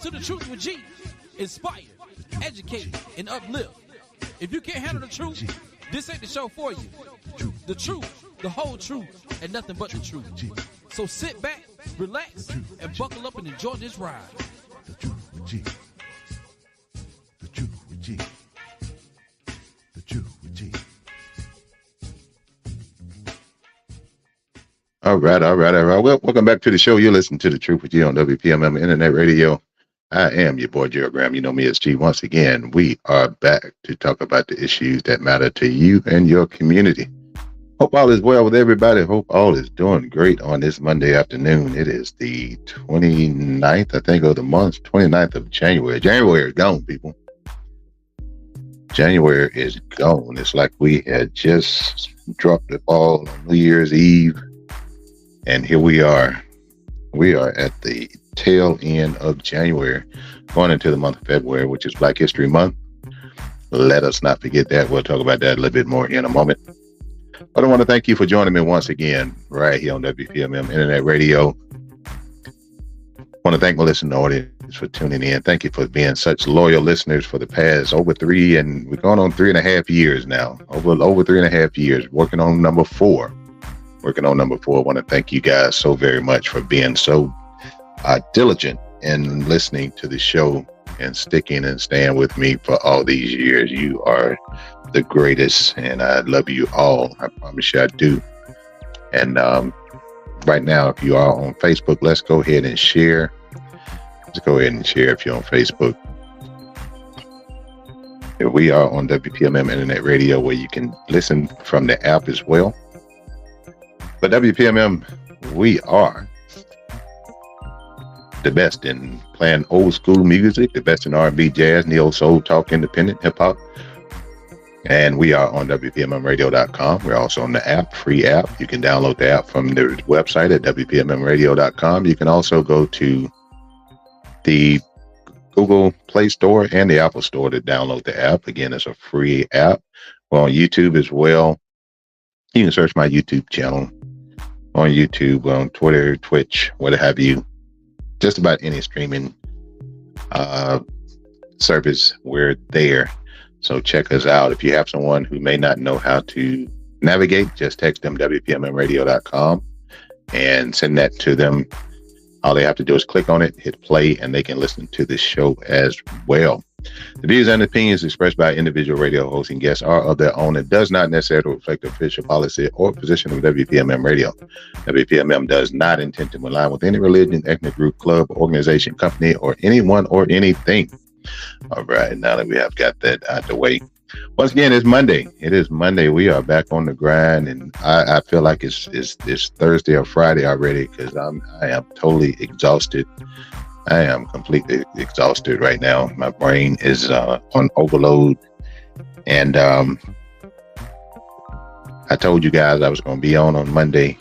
to The Truth with G. Inspire, educate, and uplift. If you can't handle the truth, this ain't the show for you. The truth, the whole truth, and nothing but the truth. So sit back, relax, and buckle up and enjoy this ride. The Truth with G. The Truth with G. The Truth with G. All right. Well, welcome back to the show. You're listening to The Truth with G on WPMM Internet Radio. I am your boy, Gerald Graham. You know me as G. Once again, we are back to talk about the issues that matter to you and your community. Hope all is well with everybody. Hope all is doing great on this Monday afternoon. It is the 29th, I think, of the month, 29th of January. January is gone, people. January is gone. It's like we had just dropped the ball on New Year's Eve. And here we are. We are at the tail end of January, going into the month of February, which is Black History Month. Let us not forget that. We'll talk about that a little bit more in a moment. But I want to thank you for joining me once again right here on WPMM Internet Radio. I want to thank my listening audience for tuning in. Thank you for being such loyal listeners for the past over 3, and we're going on 3.5 years now. Over 3.5 years, working on number 4. I want to thank you guys so very much for being so diligent in listening to the show and sticking and staying with me for all these years. You are the greatest, and I love you all. I promise you I do. And right now, if you are on Facebook, let's go ahead and share. Let's go ahead and share if you're on Facebook. And we are on WPMM Internet Radio, where you can listen from the app as well. But WPMM, we are the best in playing old school music, the best in R&B, jazz, neo soul, talk, independent, hip hop. And we are on WPMMradio.com. We're also on the app, free app. You can download the app from the website at WPMMradio.com. You can also go to the Google Play Store and the Apple Store to download the app. Again, it's a free app. We're on YouTube as well. You can search my YouTube channel on YouTube, on Twitter, Twitch, what have you. Just about any streaming service, we're there. So check us out. If you have someone who may not know how to navigate, just text them WPMMradio.com and send that to them. All they have to do is click on it, hit play, and they can listen to the show as well. The views and opinions expressed by individual radio hosts and guests are of their own and does not necessarily reflect the official policy or position of WPMM Radio. WPMM does not intend to align with any religion, ethnic group, club, organization, company, or anyone or anything. All right, now that we have got that out the way. Once again, it's Monday. It is Monday. We are back on the grind, and I feel like it's Thursday or Friday already because I am totally exhausted. I am completely exhausted right now. My brain is on overload. And I told you guys I was going to be on Monday.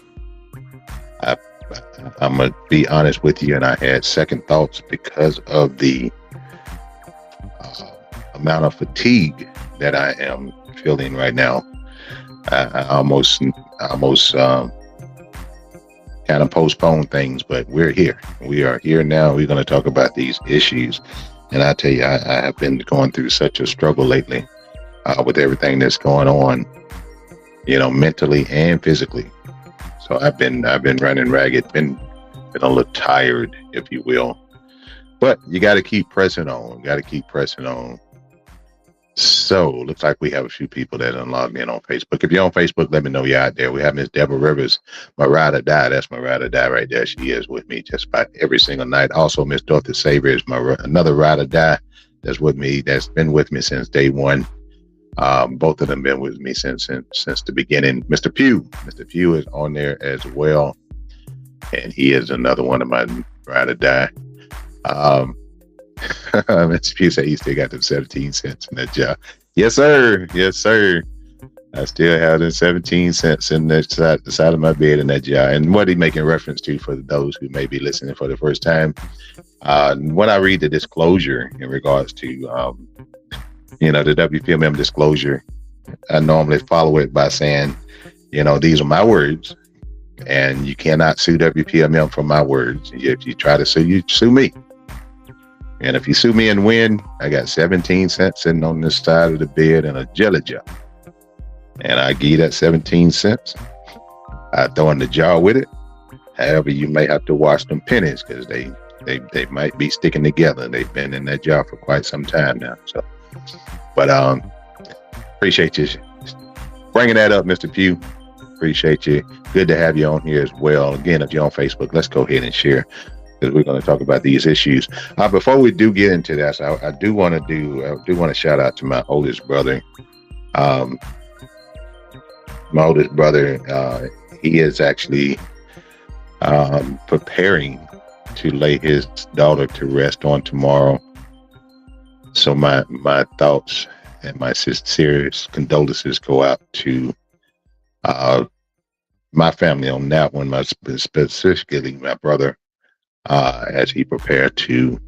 I'm going to be honest with you, and I had second thoughts because of the amount of fatigue that I am feeling right now. I almost kind of postpone things, but we're here. We are here now. We're going to talk about these issues. And I tell you, I have been going through such a struggle lately with everything that's going on, mentally and physically. So I've been running ragged, been a little tired, if you will. But you got to keep pressing on. So looks like we have a few people that unlocked in on Facebook. If you're on Facebook, let me know you're out there. We have Miss Deborah Rivers, my ride or die. That's my ride or die right there. She is with me just about every single night. Also, Miss Dorothy Saver is another ride or die that's with me. That's been with me since day one. Both of them been with me since the beginning. Mr. Pugh is on there as well, and he is another one of my ride or die. Mr. Pugh said he still got them 17 cents in that job. Yes, sir. I still have them 17 cents in the side of my bed in that jar. And what he making reference to for those who may be listening for the first time, when I read the disclosure in regards to, the WPMM disclosure, I normally follow it by saying, these are my words, and you cannot sue WPMM for my words. If you try to sue, you sue me. And if you sue me and win, I got 17 cents sitting on this side of the bed and a jelly jar. And I give you that 17 cents. I throw in the jar with it. However, you may have to wash them pennies because they might be sticking together. They've been in that jar for quite some time now. So, but appreciate you bringing that up, Mr. Pugh. Appreciate you. Good to have you on here as well. Again, if you're on Facebook, let's go ahead and share, because we're going to talk about these issues. Before we do get into that, I do want to shout out to my oldest brother. My oldest brother, he is actually preparing to lay his daughter to rest on tomorrow. So my thoughts and my sincerest condolences go out to my family on that one, specifically my brother, as he prepared to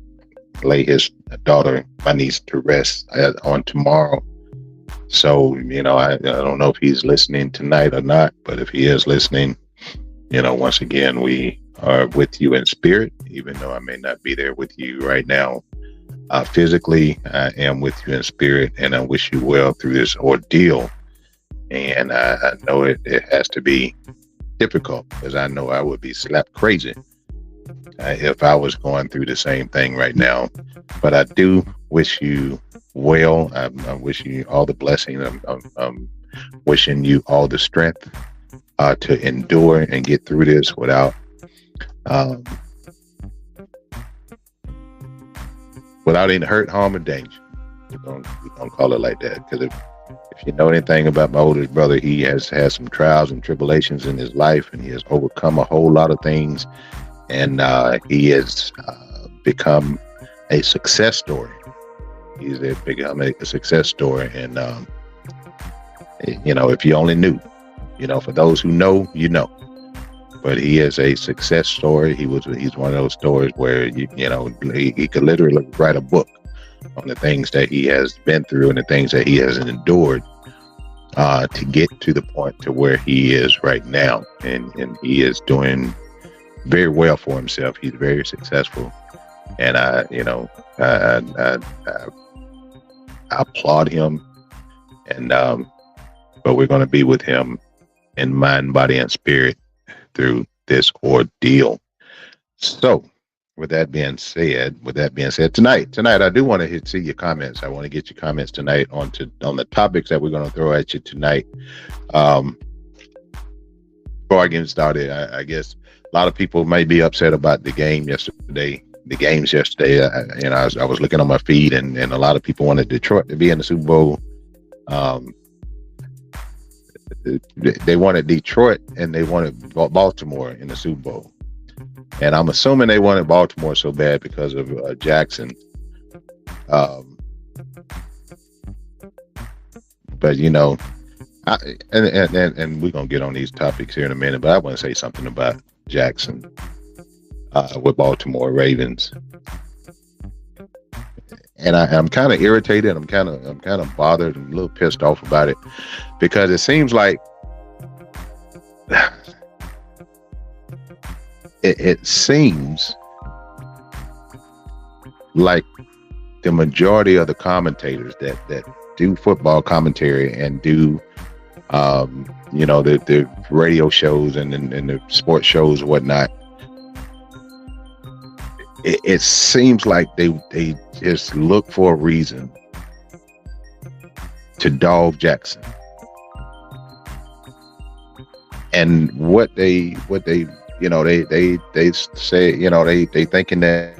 lay his daughter, my niece, to rest on tomorrow. So, I don't know if he's listening tonight or not, but if he is listening, once again, we are with you in spirit, even though I may not be there with you right now. Physically, I am with you in spirit, and I wish you well through this ordeal. And I know it has to be difficult, because I know I would be slapped crazy if I was going through the same thing right now. But I do wish you well. I wish you all the blessings. I'm wishing you all the strength to endure and get through this without any hurt, harm, or danger. We're gonna call it like that, because if you know anything about my oldest brother, he has had some trials and tribulations in his life, and he has overcome a whole lot of things, and he has become a success story. He's become a success story, and if you only knew, for those who know, but he is a success story. He's one of those stories where he could literally write a book on the things that he has been through and the things that he has endured to get to the point to where he is right now. And he is doing very well for himself. He's very successful. And I applaud him. And but we're going to be with him in mind, body, and spirit through this ordeal. So with that being said, tonight I do want to see your comments. I want to get your comments tonight on the topics that we're going to throw at you tonight. Before I get started, I guess a lot of people may be upset about the games yesterday. I was looking on my feed, and a lot of people wanted Detroit to be in the Super Bowl. They wanted Detroit and they wanted Baltimore in the Super Bowl. And I'm assuming they wanted Baltimore so bad because of Jackson. But and we're going to get on these topics here in a minute, but I want to say something about Jackson with Baltimore Ravens. And I'm kind of irritated. I'm kind of bothered and a little pissed off about it, because it seems like it seems like the majority of the commentators that do football commentary and do the radio shows and the sports shows and whatnot, it seems like they just look for a reason to dog Jackson. And what they say, they thinking that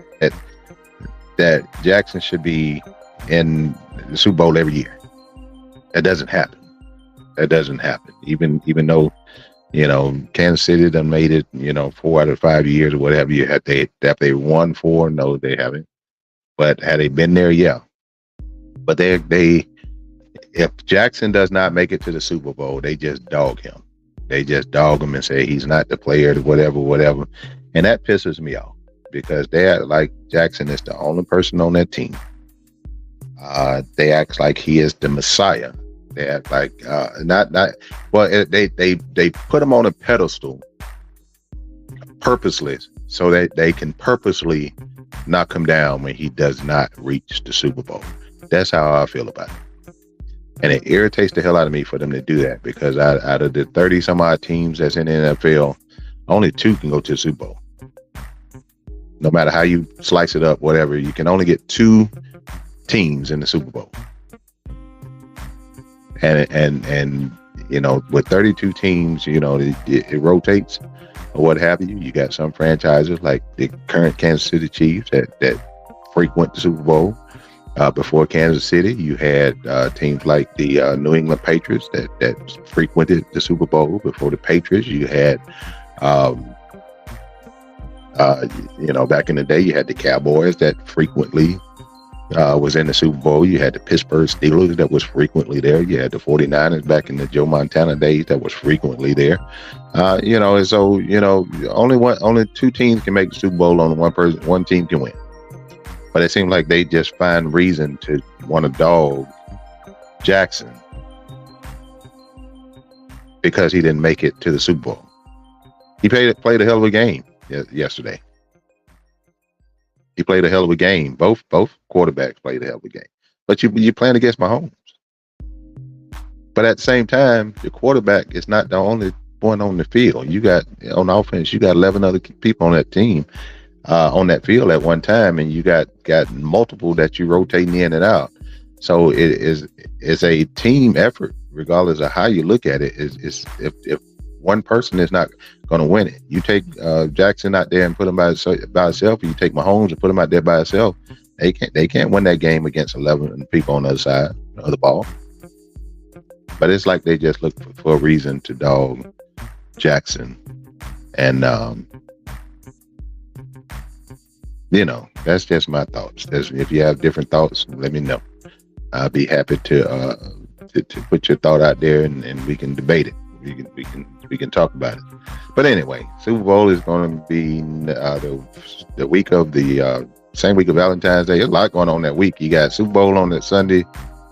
Jackson should be in the Super Bowl every year. That doesn't happen. Even though Kansas City done made it 4 out of 5 years or whatever. Have they won 4? No, they haven't. But had they been there, yeah. But they if Jackson does not make it to the Super Bowl, they just dog him. They just dog him and say he's not the player, whatever. And that pisses me off, because they act like Jackson is the only person on that team. They act like he is the Messiah. They act like they put him on a pedestal purposely, so that they can purposely knock him down when he does not reach the Super Bowl. That's how I feel about it. And it irritates the hell out of me for them to do that, because out of the 30 some odd teams that's in the NFL, only 2 can go to the Super Bowl. No matter how you slice it up, whatever, you can only get 2 teams in the Super Bowl. And you know, with 32 teams, you know, it rotates or what have you. You got some franchises like the current Kansas City Chiefs that frequent the Super Bowl. Before Kansas City, you had teams like the New England Patriots that frequented the Super Bowl. Before the Patriots, you had, you know, back in the day, you had the Cowboys that frequently was in the Super Bowl. You had the Pittsburgh Steelers that was frequently there. You had the 49ers back in the Joe Montana days that was frequently there. You know, and so, you know, only 2 teams can make the Super Bowl. Only one team can win. But it seems like they just find reason to want to dog Jackson because he didn't make it to the Super Bowl. He played a hell of a game yesterday. He played a hell of a game. Both quarterbacks played a hell of a game. But you're playing against Mahomes. But at the same time, the quarterback is not the only one on the field. You got, on offense, you got 11 other people on that team. On that field at one time, and you got multiple that you rotating in and out. So it's a team effort, regardless of how you look at it. Is if one person is not going to win it, you take Jackson out there and put him by himself. You take Mahomes and put him out there by himself. They can't win that game against 11 people on the other side of the ball. But it's like they just look for a reason to dog Jackson, and you know, that's just my thoughts. If you have different thoughts, let me know. I'll be happy to put your thought out there, and we can debate it. We can talk about it. But anyway, Super Bowl is going to be the week of the same week of Valentine's Day. There's a lot going on that week. You got Super Bowl on that Sunday.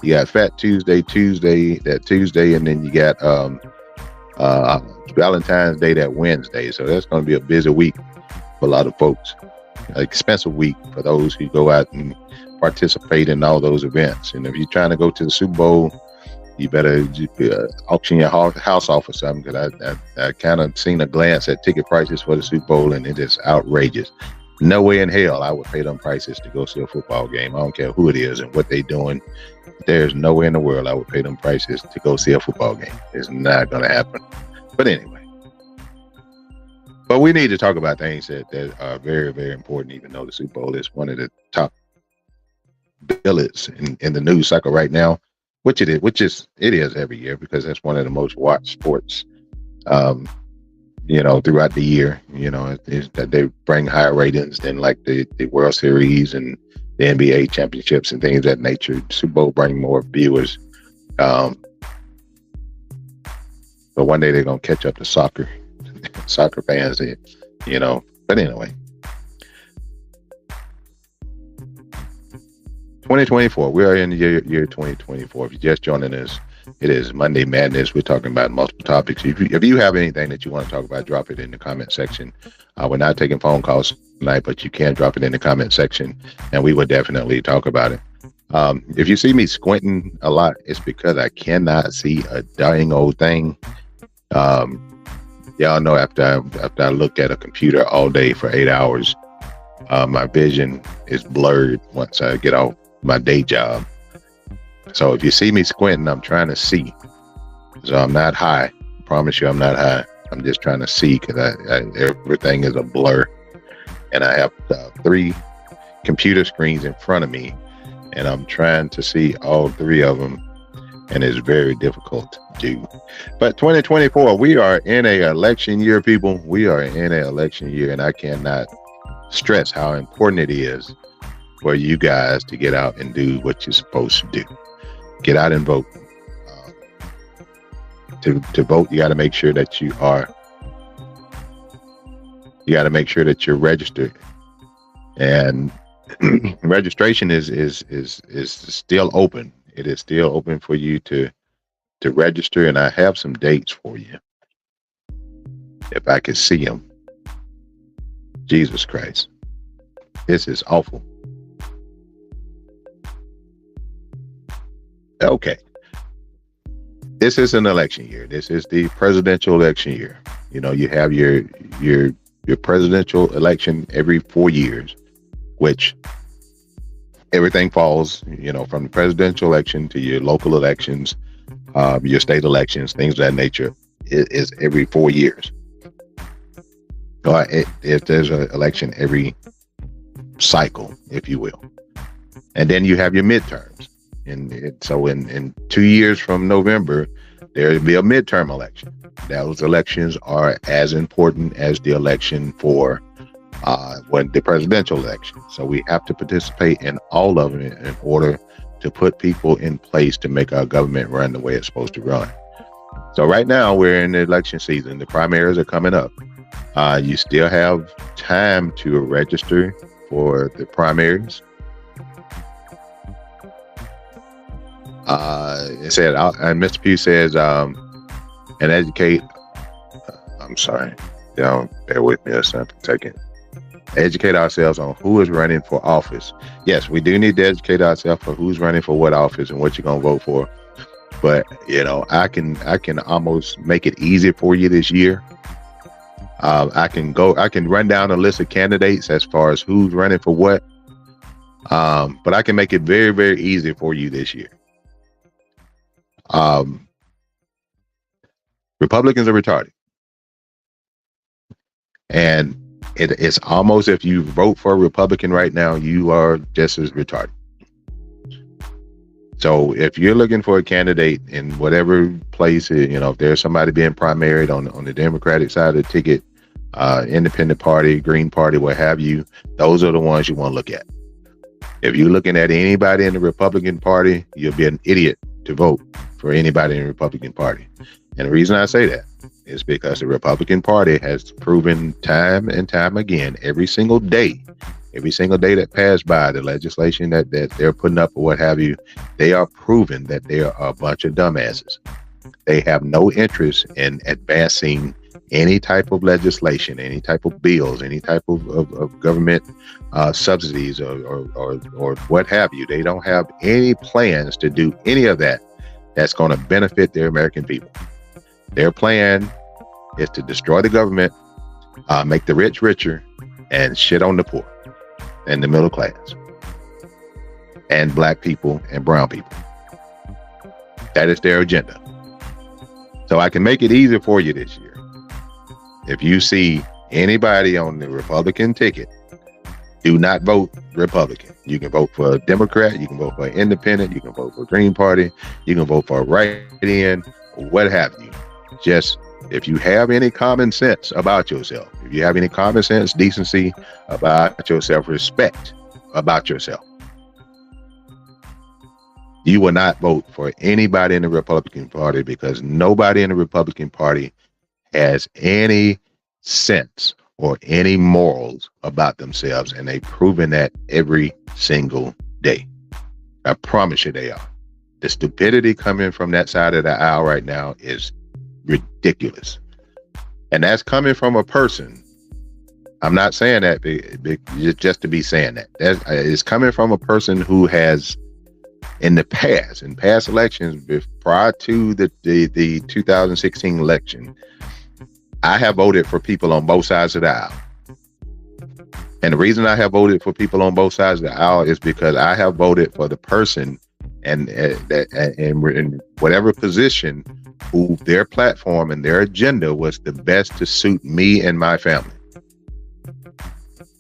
You got Fat Tuesday, and then you got Valentine's Day that Wednesday. So that's going to be a busy week for a lot of folks. Expensive week for those who go out and participate in all those events. And if you're trying to go to the Super Bowl, you better auction your house off or something, because I kind of seen a glance at ticket prices for the Super Bowl, and it is outrageous. No way in hell I would pay them prices to go see a football game. I don't care who it is and what they doing. There's no way in the world I would pay them prices to go see a football game. It's not going to happen. But anyway. But we need to talk about things that are very, very important, even though the Super Bowl is one of the top billets in the news cycle right now, which it is every year, because that's one of the most watched sports, you know, throughout the year. You know, is that they bring higher ratings than like the World Series and the NBA championships and things of that nature. Super Bowl bring more viewers. But one day they're going to catch up to soccer fans, you know. But anyway, 2024, we are in the year 2024. If you're just joining us, it is Monday Madness. We're talking about multiple topics. If you have anything that you want to talk about, drop it in the comment section. We're not taking phone calls tonight, but you can drop it in the comment section, and we will definitely talk about it. If you see me squinting a lot, it's because I cannot see a dang old thing. Y'all know, after I look at a computer all day for 8 hours, my vision is blurred once I get off my day job. So if you see me squinting, I'm trying to see. So I'm not high. I promise you I'm not high. I'm just trying to see, because everything is a blur. And I have 3 computer screens in front of me, and I'm trying to see all 3 of them. And it's very difficult to do. But 2024, we are in an election year, people. We are in an election year, and I cannot stress how important it is for you guys to get out and do what you're supposed to do. Get out and vote. To vote, you got to make sure that you got to make sure that you're registered. And registration is still open. It is still open for you to register, and I have some dates for you. If I could see them. Jesus Christ. This is awful. Okay. This is an election year. This is the presidential election year. You know, you have your presidential election every 4 years, which everything falls, you know, from the presidential election to your local elections, your state elections, things of that nature. It is every 4 years. Or if there's an election every cycle, if you will. And then you have your midterms. And so in 2 years from November, there will be a midterm election. Those elections are as important as the election for when the presidential election. So we have to participate in all of it in order to put people in place to make our government run the way it's supposed to run. So right now we're in the election season. The primaries are coming up. You still have time to register for the primaries. It said, and Mr. Pugh says, and educate. I'm sorry, don't bear with me a second. Educate ourselves on who is running for office. Yes, we do need to educate ourselves for who's running for what office and what you're gonna vote for. But you know, I can almost make it easy for you this year. I can run down a list of candidates as far as who's running for what. But I can make it very, very easy for you this year. Republicans are retarded. And it's almost, if you vote for a Republican right now, you are just as retarded. So if you're looking for a candidate in whatever place, you know, if there's somebody being primaried on the Democratic side of the ticket, Independent Party, Green Party, what have you, those are the ones you want to look at. If you're looking at anybody in the Republican Party, you'll be an idiot to vote for anybody in the Republican Party. And the reason I say that is because the Republican Party has proven time and time again, every single day that passed by, the legislation that they're putting up or what have you, they are proving that they are a bunch of dumbasses. They have no interest in advancing any type of legislation, any type of bills, any type of government subsidies or what have you. They don't have any plans to do any of that that's going to benefit the American people. Their plan is to destroy the government, make the rich richer, and shit on the poor and the middle class and black people and brown people. That is their agenda. So I can make it easier for you this year. If you see anybody on the Republican ticket, do not vote Republican. You can vote for a Democrat, you can vote for an independent, you can vote for a Green Party, you can vote for a write-in, what have you. Just, if you have any common sense about yourself, if you have any common sense, decency about yourself, respect about yourself, you will not vote for anybody in the Republican Party, because nobody in the Republican Party has any sense or any morals about themselves, and they've proven that every single day. I promise you they are. The stupidity coming from that side of the aisle right now is ridiculous. And that's coming from a person. I'm not saying that just to be saying that. It's coming from a person who has, in past elections, prior to the 2016 election, I have voted for people on both sides of the aisle. And the reason I have voted for people on both sides of the aisle is because I have voted for the person and in whatever position who their platform and their agenda was the best to suit me and my family.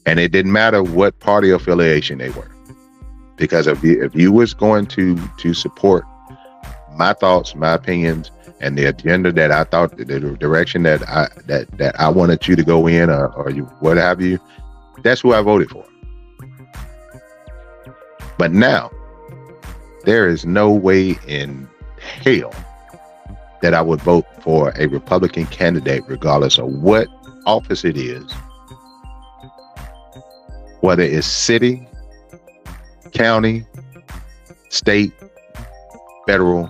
And it didn't matter what party affiliation they were. Because if you was going to support my thoughts, my opinions, and the agenda that I thought, the direction that I wanted you to go in, or you, what have you, that's who I voted for. But now, there is no way in hell that I would vote for a Republican candidate, regardless of what office it is, whether it's city, county, state, federal.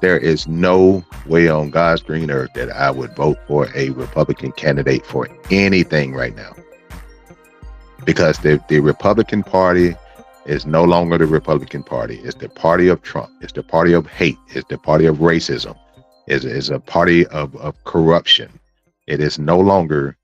There is no way on God's green earth that I would vote for a Republican candidate for anything right now. because the Republican Party is no longer the Republican Party. It's the party of Trump. It's the party of hate. It's the party of racism. It's a party of corruption. It is no longer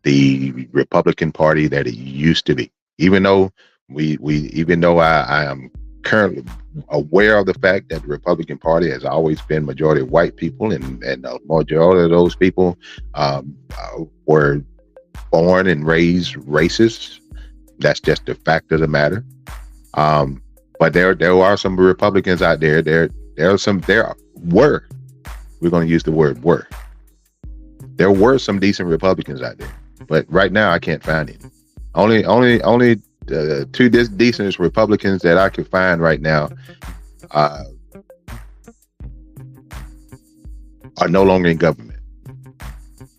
the Republican Party that it used to be. Even though I am currently aware of the fact that the Republican Party has always been majority of white people, and the majority of those people were born and raised racist. That's just the fact of the matter. But there are some Republicans out there. There were. We're going to use the word were. There were some decent Republicans out there, but right now I can't find any. Only two decent Republicans that I can find right now are no longer in government,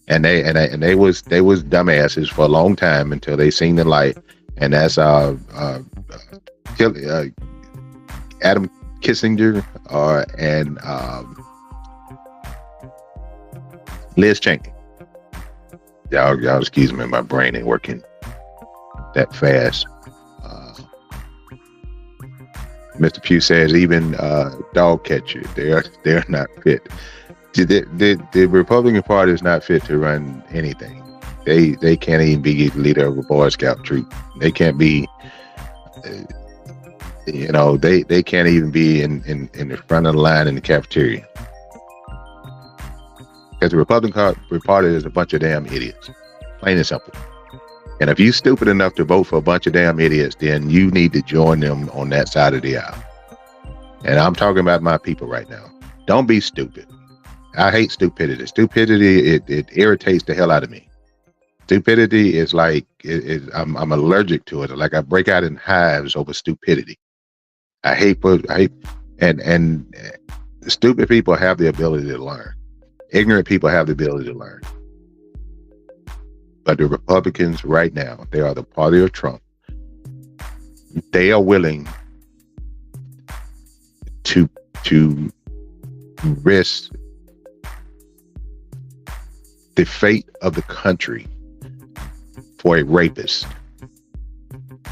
and they was dumbasses for a long time until they seen the light, and that's Adam Kissinger and Liz Cheney. Y'all excuse me, my brain ain't working that fast. Mr. Pugh says even dog catchers, they're not fit. The Republican Party is not fit to run anything. They can't even be leader of a Boy Scout troop. They can't be. They can't even be in the front of the line in the cafeteria. Because the Republican Party is a bunch of damn idiots, plain and simple. And if you're stupid enough to vote for a bunch of damn idiots, then you need to join them on that side of the aisle. And I'm talking about my people right now. Don't be stupid. I hate stupidity. Stupidity, it irritates the hell out of me. Stupidity is like, I'm allergic to it. Like I break out in hives over stupidity. I hate, and stupid people have the ability to learn. Ignorant people have the ability to learn. But the Republicans right now, they are the party of Trump. They are willing to risk the fate of the country for a rapist,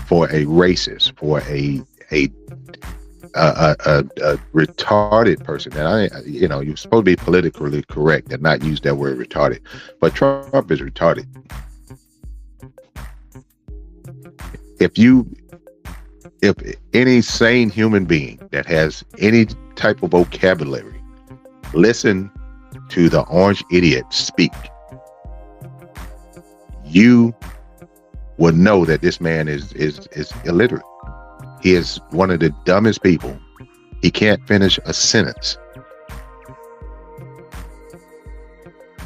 for a racist, for a retarded person. And you're supposed to be politically correct and not use that word retarded, but Trump is retarded. If any sane human being that has any type of vocabulary listen to the orange idiot speak, you would know that this man is illiterate. He is one of the dumbest people. He can't finish a sentence.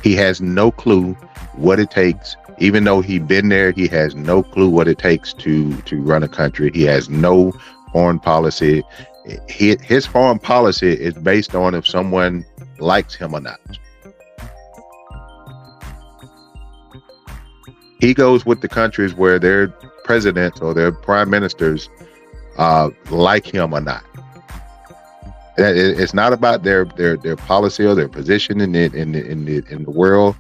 He has no clue what it takes. Even though he's been there, he has no clue what it takes to run a country. He has no foreign policy. His foreign policy is based on if someone likes him or not. He goes with the countries where their presidents or their prime ministers like him or not. It's not about their policy or their position in the world,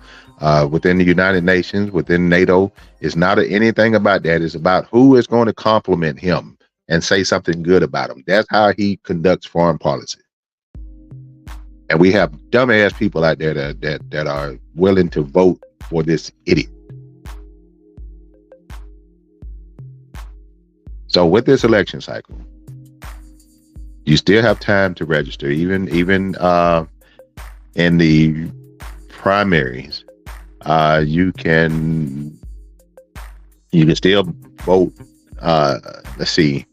within the United Nations, within NATO. It's not anything about that. It's about who is going to compliment him and say something good about him. That's how he conducts foreign policy. And we have dumbass people out there that are willing to vote for this idiot. So with this election cycle, you still have time to register, even in the primaries. You can still vote. Let's see.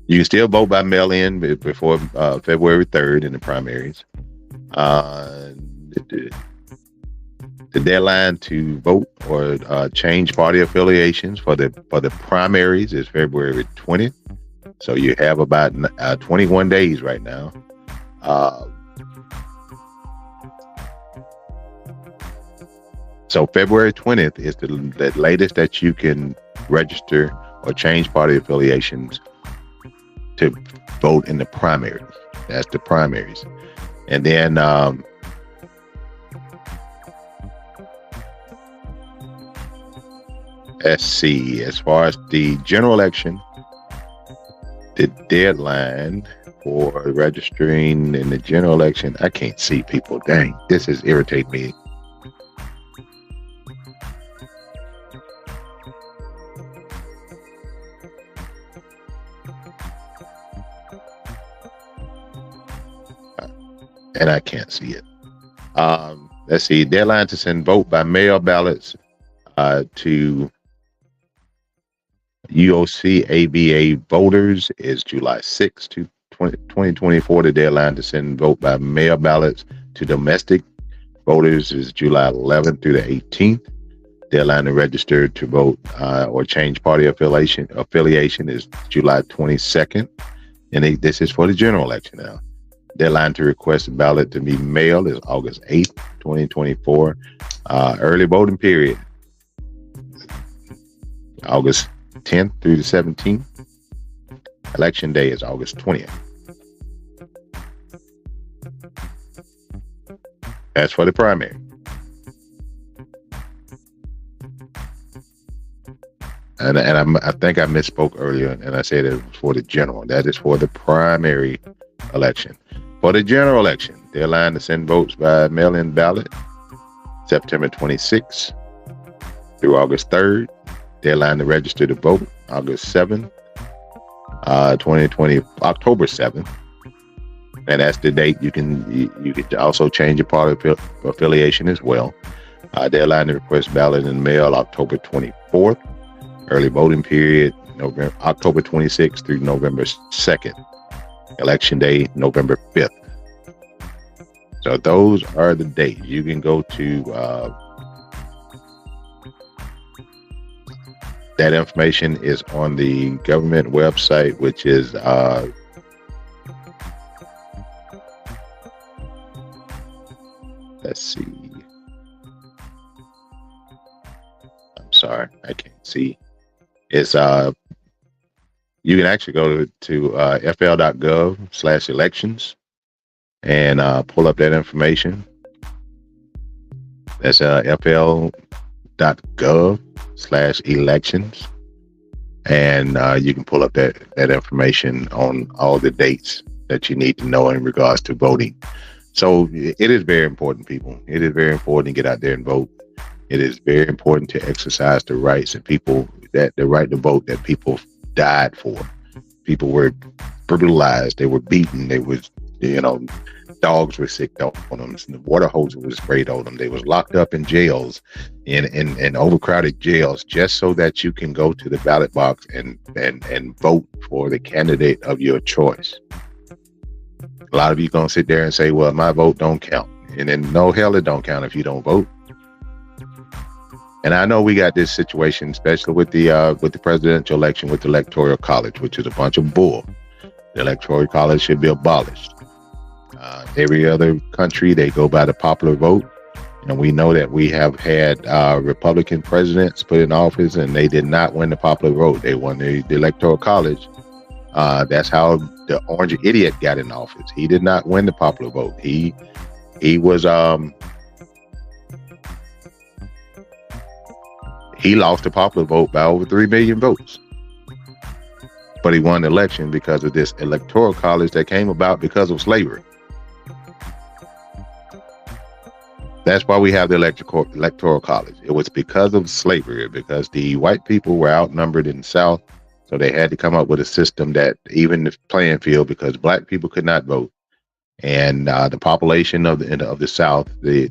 You can still vote by mail-in before February 3rd in the primaries. The deadline to vote or change party affiliations for the primaries is February 20th. So you have about 21 days right now. So February 20th is the latest that you can register or change party affiliations to vote in the primaries. That's the primaries. And then Let's see. As far as the general election, the deadline for registering in the general election, I can't see people. Dang, this is irritating me. And I can't see it. Let's see. Deadline to send vote by mail ballots to UOC ABA voters is July 6th to 2024. The deadline to send vote by mail ballots to domestic voters is July 11th through the 18th. Deadline to register to vote or change party affiliation is July 22nd. And this is for the general election now. Deadline to request a ballot to be mailed is August 8th, 2024. Early voting period, August 10th through the 17th. Election day is August 20th. That's for the primary. And I think I misspoke earlier, and I said it was for the general. That is for the primary election. For the general election, deadline to send votes by mail-in ballot, September 26th through August 3rd. Deadline to register to vote, August 7th, 2020, October 7th. And that's the date. You can also change your party affiliation as well. Deadline to request ballot in mail, October 24th. Early voting period, October 26th through November 2nd. Election day, November 5th. So those are the dates. You can go to that information is on the government website, which is let's see. I'm sorry, I can't see. It's you can actually go to fl.gov/elections and pull up that information. That's fl.gov/elections, and you can pull up that information on all the dates that you need to know in regards to voting. So it is very important, people. It is very important to get out there and vote. It is very important to exercise the rights of people, that the right to vote that people died for. People were brutalized. They were beaten. They was, dogs were sicked on them. The water hoses were sprayed on them. They was locked up in jails, in overcrowded jails, just so that you can go to the ballot box and vote for the candidate of your choice. A lot of you gonna sit there and say, "Well, my vote don't count," and then no, hell, it don't count if you don't vote. And I know we got this situation, especially with the presidential election, with the Electoral College, which is a bunch of bull. The Electoral College should be abolished. Every other country, they go by the popular vote, and we know that we have had Republican presidents put in office, and they did not win the popular vote. They won the Electoral College. That's how the orange idiot got in office. He did not win the popular vote. He was he lost the popular vote by over 3 million votes. But he won the election because of this Electoral College that came about because of slavery. That's why we have the Electoral College. It was because of slavery, because the white people were outnumbered in the South. So they had to come up with a system that even the playing field, because black people could not vote, and the population of the South, the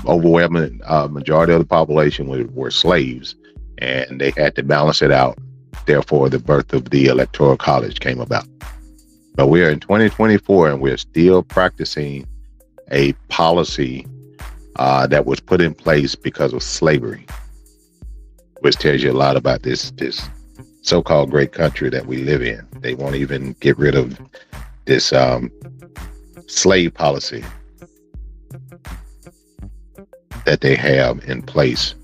overwhelming majority of the population were slaves, and they had to balance it out. Therefore, the birth of the Electoral College came about. But we are in 2024, and we're still practicing a policy that was put in place because of slavery, which tells you a lot about this so-called great country that we live in. They won't even get rid of this slave policy that they have in place.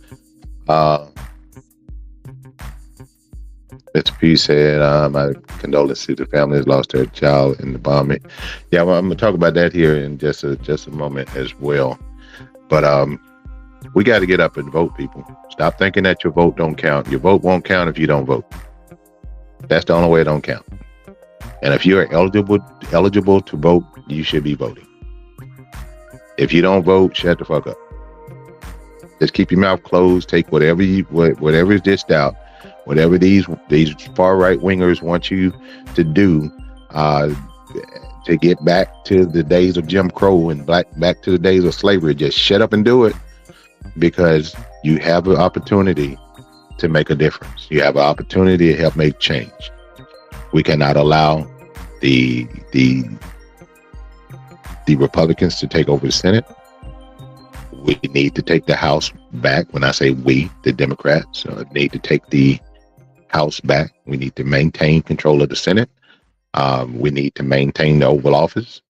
Mr. P said, my condolences to the family has lost their child in the bombing. Yeah, well, I'm going to talk about that here in just a moment as well. But We got to get up and vote, people. Stop thinking that your vote don't count. Your vote won't count if you don't vote. That's the only way it don't count. And if you're eligible to vote, you should be voting. If you don't vote, shut the fuck up. Just keep your mouth closed. Take whatever is dished out, whatever these far right wingers want you to do, to get back to the days of Jim Crow and back to the days of slavery. Just shut up and do it, because you have an opportunity to make a difference. You have an opportunity to help make change. We cannot allow the Republicans to take over the Senate. We need to take the House back. When I say we, the Democrats need to take the House back. We need to maintain control of the Senate. We need to maintain the Oval Office.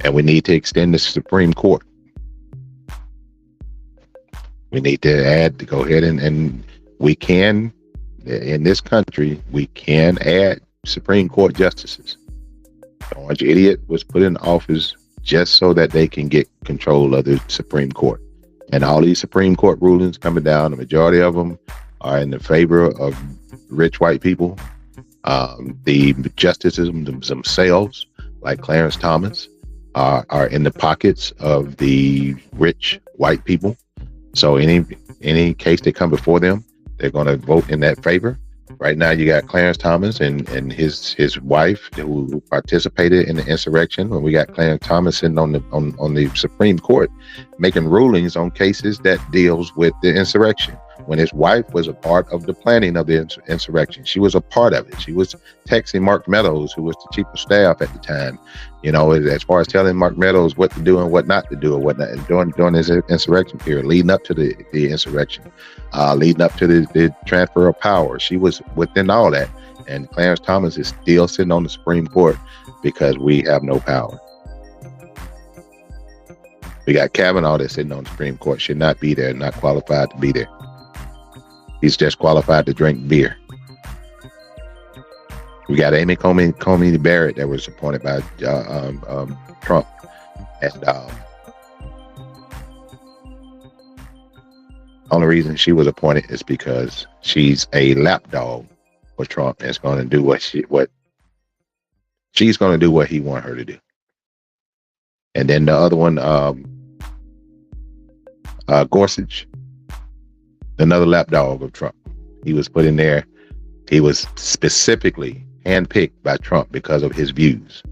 And we need to extend the Supreme Court. We need to go ahead and we can, in this country, we can add Supreme Court justices. The orange idiot was put in office just so that they can get control of the Supreme Court. And all these Supreme Court rulings coming down, the majority of them are in the favor of rich white people. The justices themselves, like Clarence Thomas, are in the pockets of the rich white people. So any case that come before them, they're going to vote in that favor. Right now, you got Clarence Thomas and his wife who participated in the insurrection. When we got Clarence Thomas sitting on the Supreme Court, making rulings on cases that deals with the insurrection. When his wife was a part of the planning of the insurrection, she was a part of it. She was texting Mark Meadows, who was the chief of staff at the time, as far as telling Mark Meadows what to do and what not to do, or what not during this insurrection period, leading up to the insurrection, leading up to the transfer of power. She was within all that. And Clarence Thomas is still sitting on the Supreme Court because we have no power. We got Kavanaugh that's sitting on the Supreme Court, should not be there, not qualified to be there. He's just qualified to drink beer. We got Amy Coney Barrett that was appointed by Trump. And only reason she was appointed is because she's a lapdog for Trump and is going to do what she's going to do what he want her to do. And then the other one, Gorsuch, another lapdog of Trump. He was put in there. He was specifically handpicked by Trump because of his views,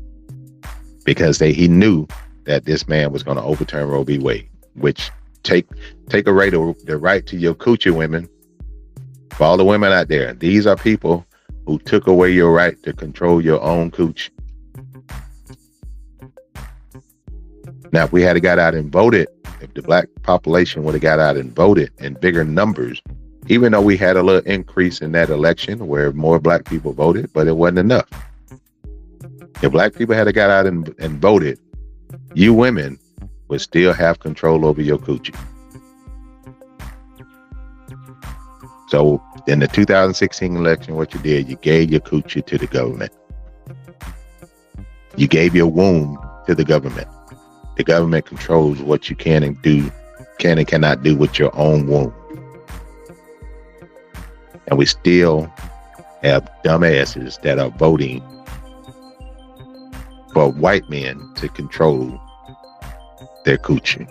because he knew that this man was going to overturn Roe v. Wade, which take away the right to your coochie, women. For all the women out there, these are people who took away your right to control your own coochie. Now, if we had got out and voted, if the black population would have got out and voted in bigger numbers, even though we had a little increase in that election where more black people voted, but it wasn't enough. If black people had got out and voted, you women would still have control over your coochie. So in the 2016 election, what you did, you gave your coochie to the government. You gave your womb to the government. The government controls what you can and cannot do with your own womb. And we still have dumbasses that are voting for white men to control their coochie.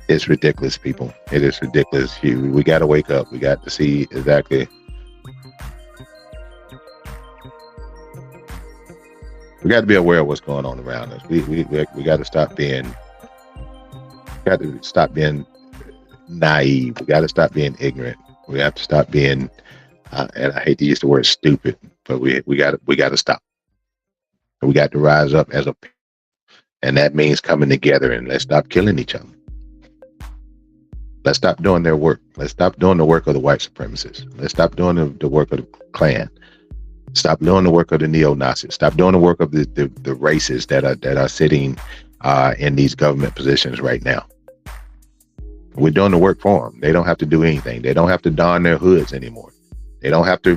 It's ridiculous, people. It is ridiculous. We got to wake up. We got to see exactly. We got to be aware of what's going on around us. We got to stop being. Got to stop being naive. We got to stop being ignorant. We have to stop being. And I hate to use the word stupid, but we got to stop. We got to rise up as a, and that means coming together, and let's stop killing each other. Let's stop doing their work. Let's stop doing the work of the white supremacists. Let's stop doing the work of the Klan. Stop doing the work of the neo-Nazis. Stop doing the work of the racists that are sitting in these government positions right now. We're doing the work for them. They don't have to do anything. They don't have to don their hoods anymore. They don't have to,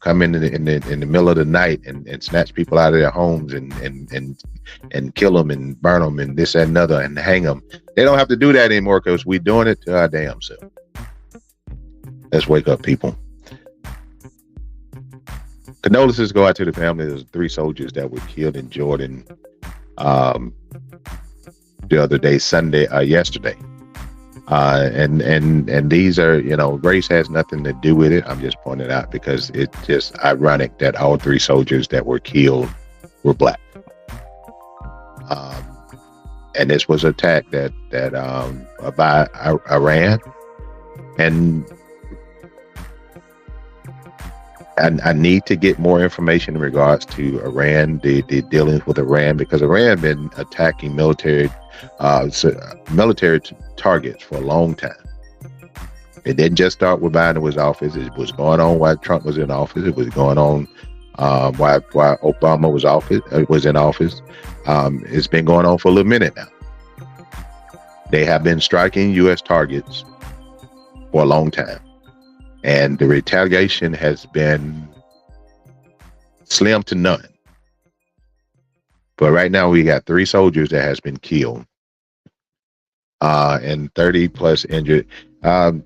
come in the middle of the night and snatch people out of their homes and kill them and burn them and this and another and hang them. They don't have to do that anymore because we're doing it to our damn self. Let's wake up, people. Condolences go out to the family of the 3 soldiers that were killed in Jordan the other day, yesterday. And these are, race has nothing to do with it. I'm just pointing it out because it's just ironic that all 3 soldiers that were killed were black. And this was an attack that by Iran. And I need to get more information in regards to Iran, the dealings with Iran, because Iran been attacking military targets for a long time. It didn't just start with Biden was office. It was going on while Trump was in office. It was going on while Obama was in office. It's been going on for a little minute now. They have been striking U.S. targets for a long time. And the retaliation has been slim to none. But right now we got 3 soldiers that has been killed and 30 plus injured. And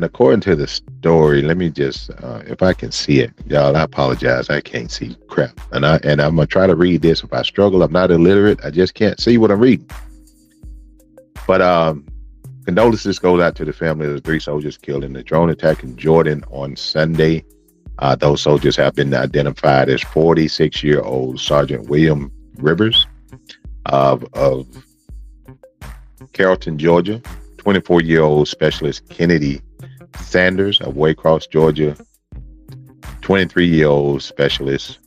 according to the story, let me just, if I can see it, y'all, I apologize. I can't see crap. And I'm going to try to read this. If I struggle, I'm not illiterate. I just can't see what I'm reading. But condolences goes out to the family of the 3 soldiers killed in the drone attack in Jordan on Sunday. Those soldiers have been identified as 46-year-old Sergeant William Rivers of Carrollton, Georgia, 24-year-old Specialist Kennedy Sanders of Waycross, Georgia, 23-year-old Specialist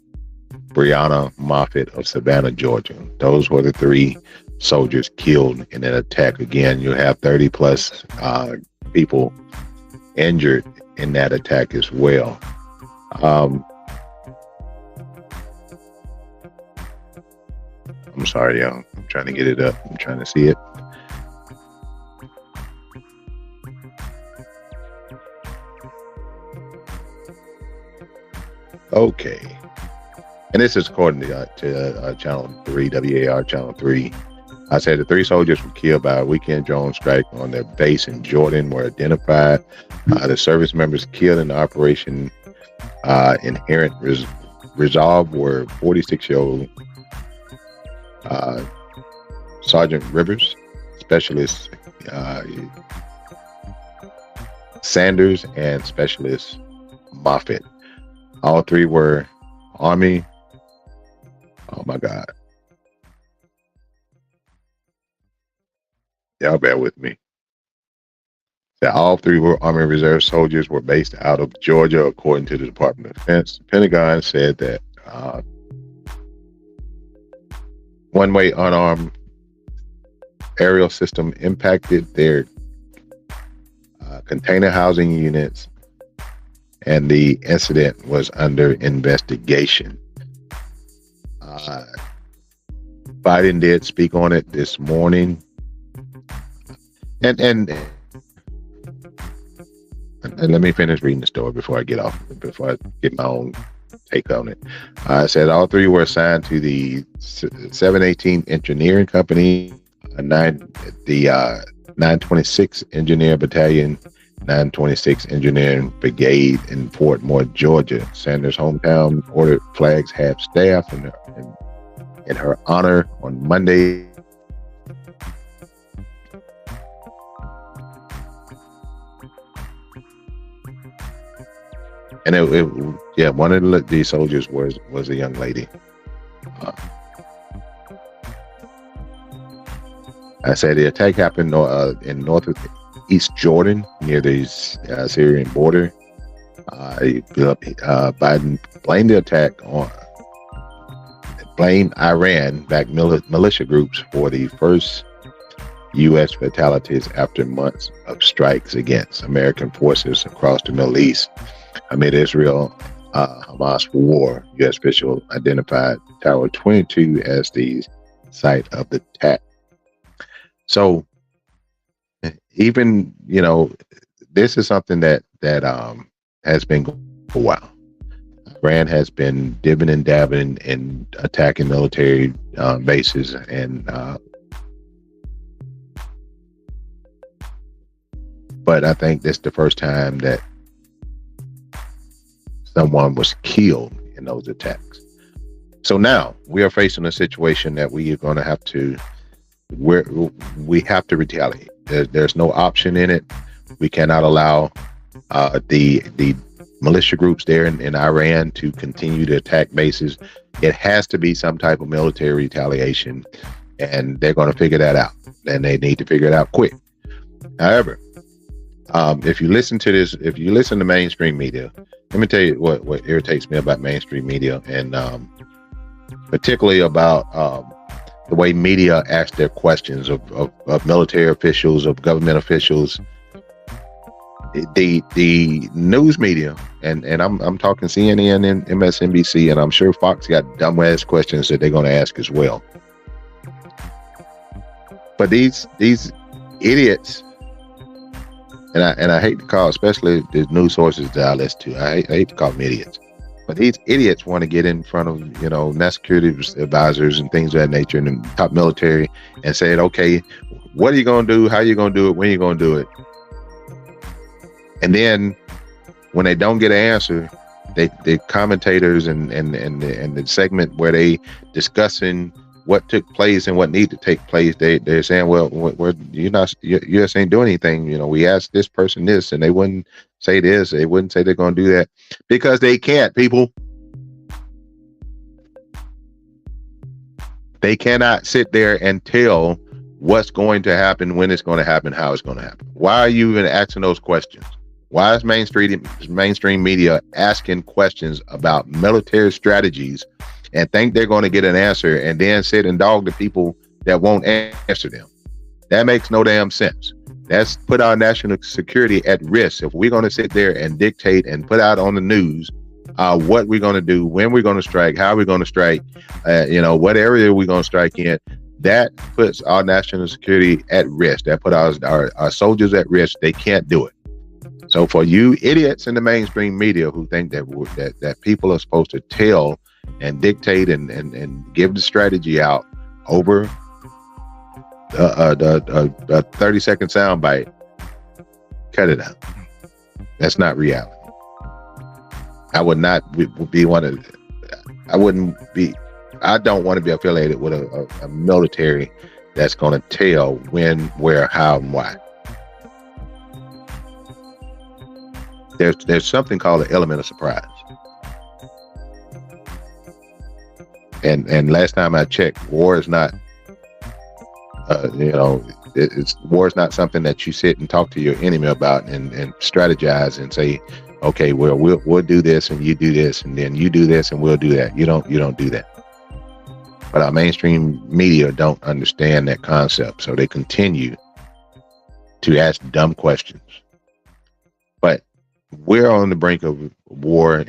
Brianna Moffitt of Savannah, Georgia. Those were the 3 soldiers killed in an attack. Again, you have 30 plus people injured in that attack as well. I'm sorry, y'all. I'm trying to get it up. I'm trying to see it. Okay. And this is according to Channel 3, WAR Channel 3. I said the 3 soldiers were killed by a weekend drone strike on their base in Jordan were identified. The service members killed in the operation Inherent Resolve were 46-year-old Sergeant Rivers, Specialist Sanders, and Specialist Moffitt. All 3 were Army. Oh my God. Y'all bear with me. That all 3 were Army Reserve soldiers were based out of Georgia, according to the Department of Defense. The Pentagon said that one-way unarmed aerial system impacted their container housing units, and the incident was under investigation. Biden did speak on it this morning. And let me finish reading the story before I get my own take on it. It said all 3 were assigned to the 718 Engineering Company, the 926 Engineer Battalion, 926 Engineering Brigade in Fort Moore, Georgia. Sanders' hometown ordered flags have staff in her honor on Monday. And one of these soldiers was a young lady. I said the attack happened in northeast Jordan near the Syrian border. Biden blamed the attack blamed Iran-backed militia groups for the first U.S. fatalities after months of strikes against American forces across the Middle East. Amid Israel-Hamas war, U.S. officials identified Tower 22 as the site of the attack. So, even this is something that has been for a while. Iran has been dibbing and dabbing and attacking military bases, and but I think this is the first time that someone was killed in those attacks. So now we are facing a situation that we are going to have to, we have to retaliate. There's no option in it. We cannot allow the militia groups there in Iran to continue to attack bases. It has to be some type of military retaliation, and they're going to figure that out, and they need to figure it out quick. However, if you listen to this, if you listen to mainstream media, let me tell you what irritates me about mainstream media, and particularly about the way media ask their questions of military officials, of government officials. The news media, and I'm talking CNN and MSNBC, and I'm sure Fox got dumbass questions that they're going to ask as well. But these idiots, and I hate to call, especially the news sources that I listen to, I hate to call them idiots. But these idiots want to get in front of, national security advisors and things of that nature, and the top military, and say, okay, what are you going to do? How are you going to do it? When are you going to do it? And then when they don't get an answer, the commentators and the segment where they discussing what took place and what need to take place, they're saying, well, you just ain't doing anything. We asked this person this, and they wouldn't say this. They wouldn't say they're going to do that, because they can't, people. They cannot sit there and tell what's going to happen, when it's going to happen, how it's going to happen. Why are you even asking those questions? Why is mainstream media asking questions about military strategies and think they're going to get an answer, and then sit and dog the people that won't answer them? That makes no damn sense. That's put our national security at risk. If we're going to sit there and dictate and put out on the news what we're going to do, when we're going to strike, how we're going to strike, what area we're going to strike in, that puts our national security at risk. That put our soldiers at risk. They can't do it. So for you idiots in the mainstream media who think that people are supposed to tell and dictate and give the strategy out over a 30-second soundbite, cut it out. That's not reality. I would not be one of. I don't want to be affiliated with a military that's going to tell when, where, how, and why. There's something called the element of surprise. And last time I checked, war is not, war is not something that you sit and talk to your enemy about and strategize and say, okay, well, we'll do this and you do this, and then you do this and we'll do that. You don't do that. But our mainstream media don't understand that concept, so they continue to ask dumb questions. But we're on the brink of war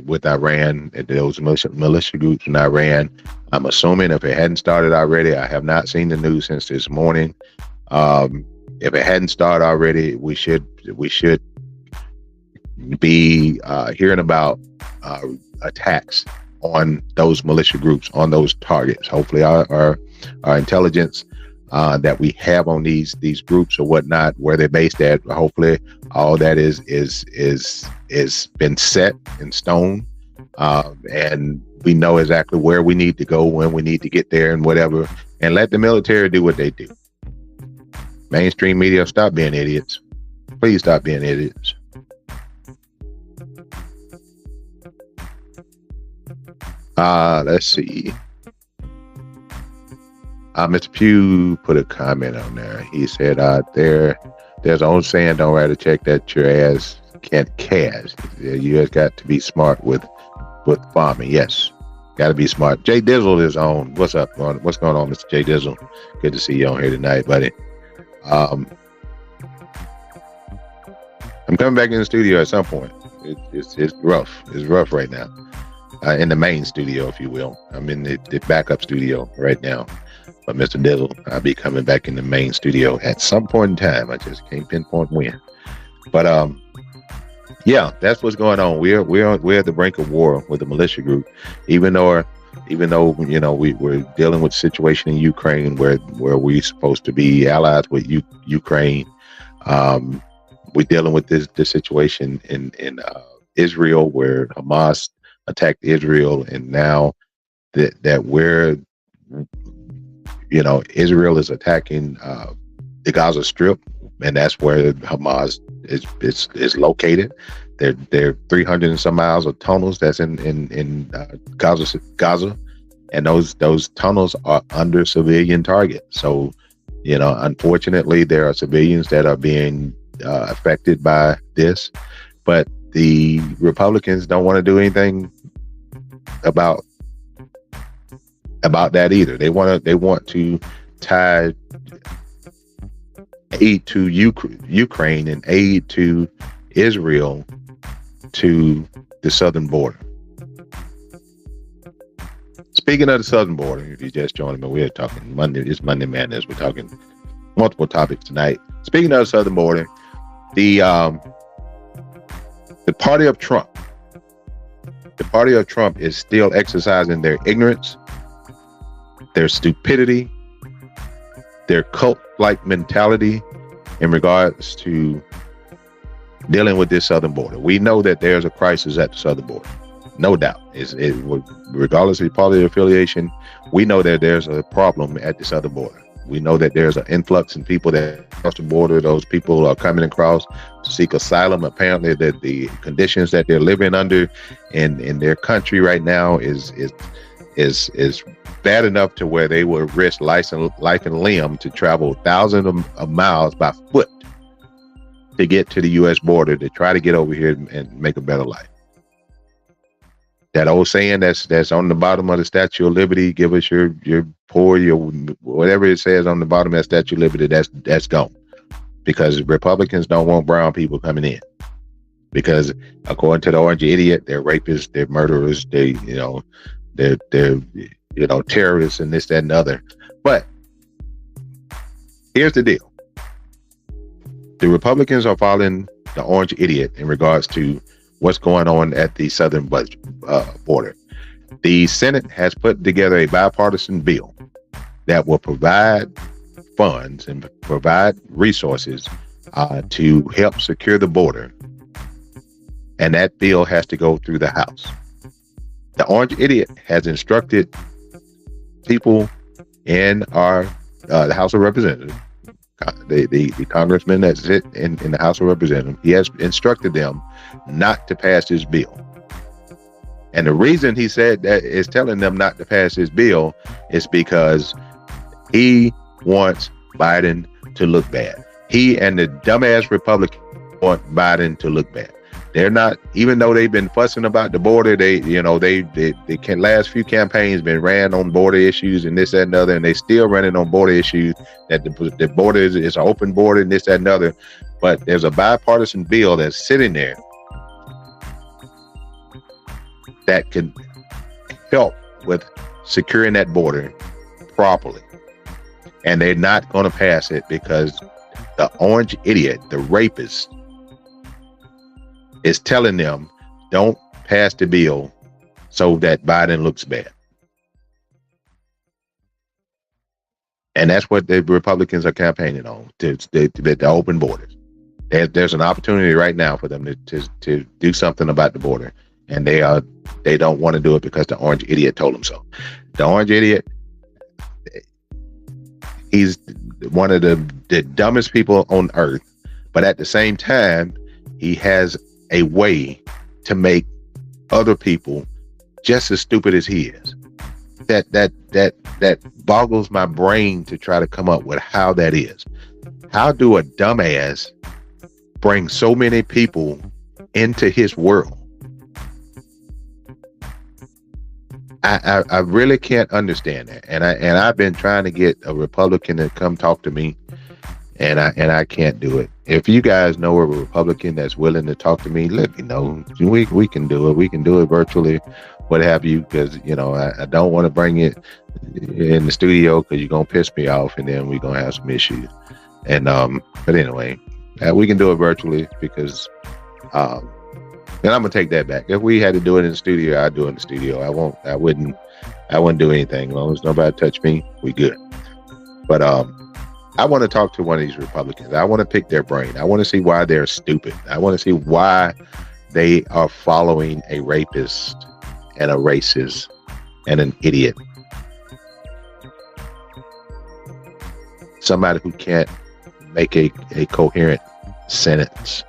with Iran, those militia groups in Iran. I'm assuming if it hadn't started already, I have not seen the news since this morning. If it hadn't started already, we should be hearing about attacks on those militia groups, on those targets. Hopefully our intelligence that we have on these groups or whatnot, where they're based at, hopefully all that is been set in stone, and we know exactly where we need to go, when we need to get there, and whatever, and let the military do what they do. Mainstream media, stop being idiots. Please stop being idiots. Let's see. Mr. Pugh put a comment on there. He said, there's an old saying, don't write a check that your ass can't cash. You just got to be smart with farming. Yes, got to be smart. Jay Dizzle is on. What's up? What's going on, Mr. Jay Dizzle? Good to see you on here tonight, buddy. I'm coming back in the studio at some point. It's rough. It's rough right now. In the main studio, if you will. I'm in the backup studio right now. But Mr. Dizzle, I'll be coming back in the main studio at some point in time. I just can't pinpoint when. But Yeah, that's what's going on. We're at the brink of war with the militia group, even though we're dealing with the situation in Ukraine where we're supposed to be allies with Ukraine. Um, we're dealing with this situation in Israel where Hamas attacked Israel, and now that we're Israel is attacking the Gaza Strip, and that's where Hamas is located. They're 300 and some miles of tunnels that's in Gaza, and those tunnels are under civilian target. So, unfortunately, there are civilians that are being affected by this, but the Republicans don't want to do anything about that either. They want to tie aid to Ukraine and aid to Israel to the southern border. Speaking of the southern border, if you just joined me, we're talking Monday. It's Monday Madness. We're talking multiple topics tonight. Speaking of the southern border, the party of Trump. The party of Trump is still exercising their ignorance, their stupidity, their cult-like mentality in regards to dealing with this southern border. We know that there's a crisis at the southern border, no doubt. Regardless of party affiliation, we know that there's a problem at the southern border. We know that there's an influx in people that cross the border. Those people are coming across to seek asylum. Apparently, that the conditions that they're living under in their country right now is bad enough to where they will risk life and limb to travel thousands of miles by foot to get to the U.S. border to try to get over here and make a better life. That old saying that's on the bottom of the Statue of Liberty, give us your poor, your whatever it says on the bottom of that Statue of Liberty, that's gone. Because Republicans don't want brown people coming in. Because according to the Orange Idiot, they're rapists, they're murderers, they're terrorists and this, that, and the other. But here's the deal. The Republicans are following the Orange Idiot in regards to what's going on at the southern border. The Senate has put together a bipartisan bill that will provide funds and provide resources to help secure the border. And that bill has to go through the House. The Orange Idiot has instructed people in the House of Representatives, the congressman that sit in the House of Representatives, he has instructed them not to pass this bill. And the reason he said that is telling them not to pass this bill is because he wants Biden to look bad. He and the dumbass Republicans want Biden to look bad. They're not, even though they've been fussing about the border, they can last few campaigns been ran on border issues and this, that, and other, and they still running on border issues that the border is an open border and this, that, and other. But there's a bipartisan bill that's sitting there that can help with securing that border properly. And they're not going to pass it because the Orange Idiot, the rapist, is telling them don't pass the bill so that Biden looks bad. And that's what the Republicans are campaigning on, the open borders. There's an opportunity right now for them to do something about the border. And they don't want to do it because the Orange Idiot told them so. The Orange Idiot, he's one of the dumbest people on earth, but at the same time, he has a way to make other people just as stupid as he is. That boggles my brain to try to come up with how that is. How do a dumbass bring so many people into his world? I really can't understand that, and I've been trying to get a Republican to come talk to me, and I can't do it. If you guys know a Republican that's willing to talk to me, let me know. We can do it. We can do it virtually, what have you, because I don't want to bring it in the studio because you're gonna piss me off, and then we're gonna have some issues. And but anyway, we can do it virtually because And I'm gonna take that back. If we had to do it in the studio, I'd do it in the studio. I wouldn't do anything. As long as nobody touch me, we good. But I want to talk to one of these Republicans. I want to pick their brain. I want to see why they're stupid. I want to see why they are following a rapist and a racist and an idiot. Somebody who can't make a coherent sentence.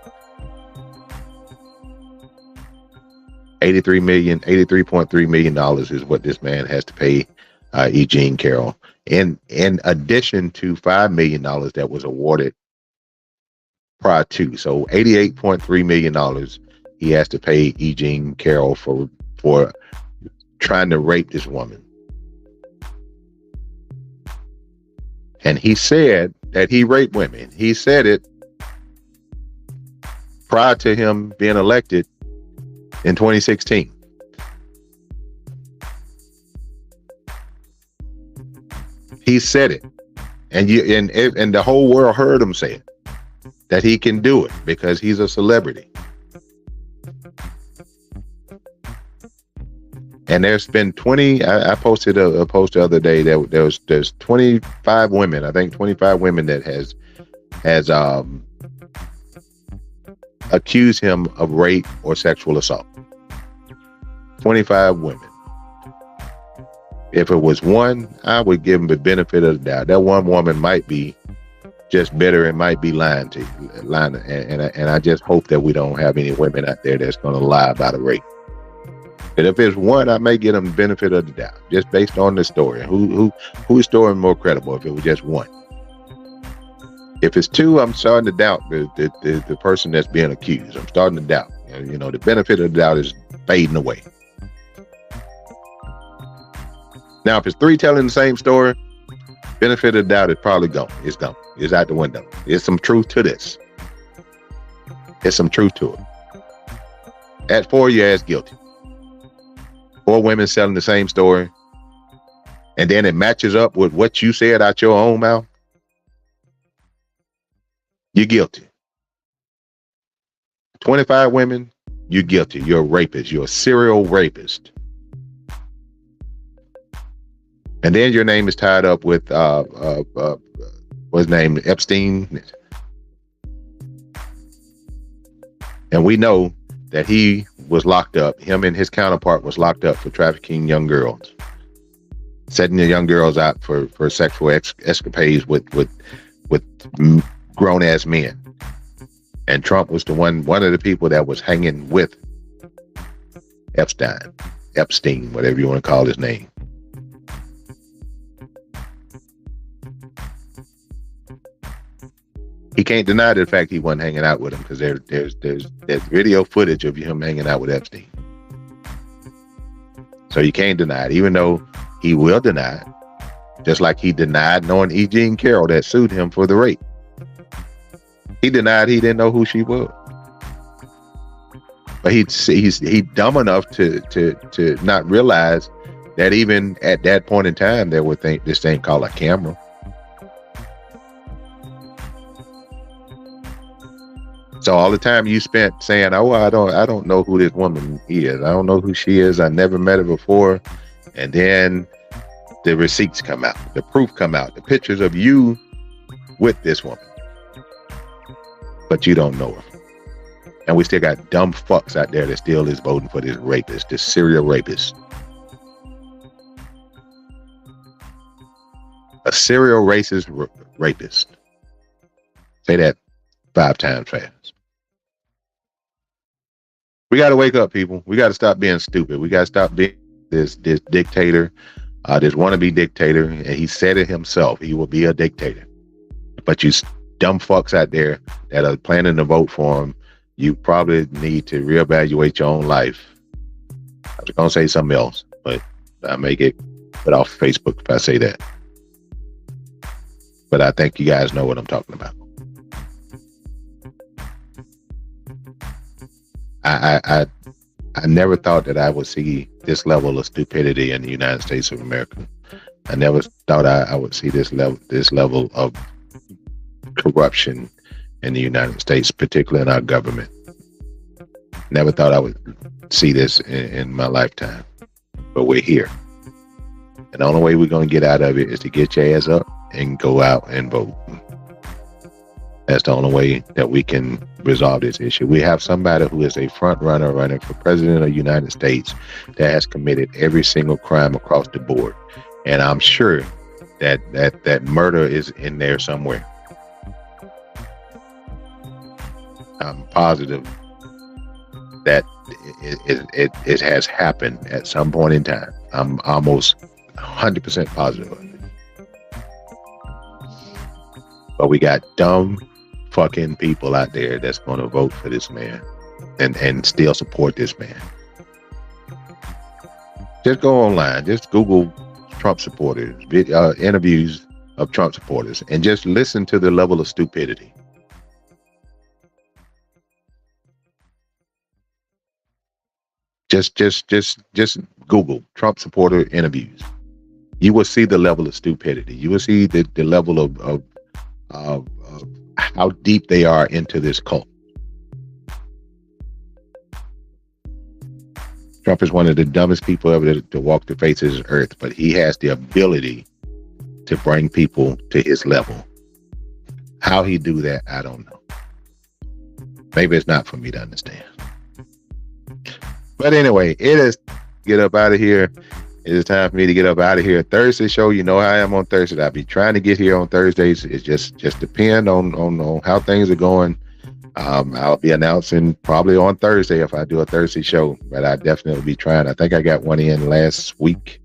$83.3 million is what this man has to pay E. Jean Carroll. In addition to $5 million that was awarded prior to. So $88.3 million he has to pay E. Jean Carroll for trying to rape this woman. And he said that he raped women. He said it prior to him being elected in 2016. He said it, and the whole world heard him say it, that he can do it because he's a celebrity. And there's been 20. I posted a post the other day that there's 25 women. I think 25 women that has accused him of rape or sexual assault. 25 women. If it was one, I would give him the benefit of the doubt. That one woman might be just bitter and might be lying to you. And I just hope that we don't have any women out there that's going to lie about a rape. But if it's one, I may give them the benefit of the doubt, just based on the story. Whose story is more credible if it was just one? If it's two, I'm starting to doubt the person that's being accused. I'm starting to doubt. You know, the benefit of the doubt is fading away. Now, if it's three telling the same story, benefit of the doubt is probably gone. It's gone. It's out the window. There's some truth to this. There's some truth to it. At 4, your ass guilty. 4 women selling the same story, and then it matches up with what you said out your own mouth. You're guilty. 25 women, you're guilty. You're a rapist. You're a serial rapist. And then your name is tied up with what's his name, Epstein. And we know that he was locked up. Him and his counterpart was locked up for trafficking young girls, setting the young girls out for sexual escapades with grown ass men. And Trump was one of the people that was hanging with Epstein, whatever you want to call his name. He can't deny the fact he wasn't hanging out with him, because there's video footage of him hanging out with Epstein. So you can't deny it, even though he will deny it, just like he denied knowing E. Jean Carroll that sued him for the rape. He denied he didn't know who she was. But he's dumb enough to not realize that even at that point in time, they would think this thing called a camera. So all the time you spent saying, "Oh, I don't know who this woman is. I don't know who she is. I never met her before," and then the receipts come out, the proof come out, the pictures of you with this woman, but you don't know her. And we still got dumb fucks out there that still is voting for this rapist, this serial rapist, a serial racist rapist. Say that 5 times fast. We got to wake up, people. We got to stop being stupid. We got to stop being this dictator, this wannabe dictator. And he said it himself. He will be a dictator. But you dumb fucks out there that are planning to vote for him, you probably need to reevaluate your own life. I was going to say something else, but I may get put off Facebook if I say that. But I think you guys know what I'm talking about. I never thought that I would see this level of stupidity in the United States of America. I never thought I would see this level of corruption in the United States, particularly in our government. Never thought I would see this in my lifetime, but we're here. And the only way we're going to get out of it is to get your ass up and go out and vote. That's the only way that we can resolve this issue. We have somebody who is a front runner running for president of the United States that has committed every single crime across the board. And I'm sure that murder is in there somewhere. I'm positive that it has happened at some point in time. I'm almost 100% positive of it. But we got dumb fucking people out there that's going to vote for this man and still support this man. Just go online, just Google Trump supporters, interviews of Trump supporters, and just listen to the level of stupidity. Just Google Trump supporter interviews. You will see the level of stupidity. You will see the level of how deep they are into this cult. Trump is one of the dumbest people ever to walk the face of this earth, but he has the ability to bring people to his level. How he do that, I don't know. Maybe it's not for me to understand. But anyway, it is get up out of here. It is time for me to get up out of here. Thursday show, you know how I am on Thursday. I'll be trying to get here on Thursdays. It just depend on how things are going. I'll be announcing probably on Thursday if I do a Thursday show, but I definitely be trying. I think I got one in last week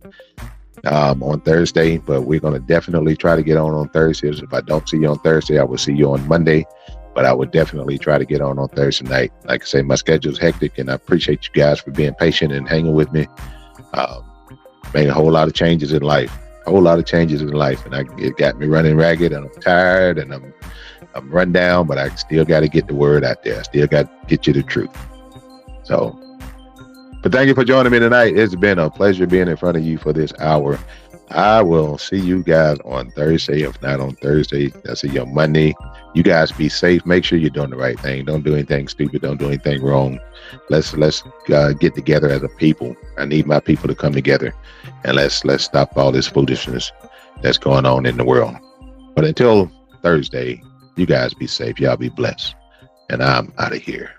on Thursday, but we're going to definitely try to get on Thursdays. If I don't see you on Thursday, I will see you on Monday, but I would definitely try to get on Thursday night. Like I say, my schedule's hectic, and I appreciate you guys for being patient and hanging with me. Made a whole lot of changes in life, and it got me running ragged, and I'm tired, and I'm run down, but I still got to get the word out there. I still got to get you the truth. So, but thank you for joining me tonight. It's been a pleasure being in front of you for this hour. I will see you guys on Thursday. If not on Thursday, I'll see you on Monday. You guys be safe. Make sure you're doing the right thing. Don't do anything stupid. Don't do anything wrong. Let's get together as a people. I need my people to come together, and let's stop all this foolishness that's going on in the world. But until Thursday, you guys be safe. Y'all be blessed. And I'm out of here.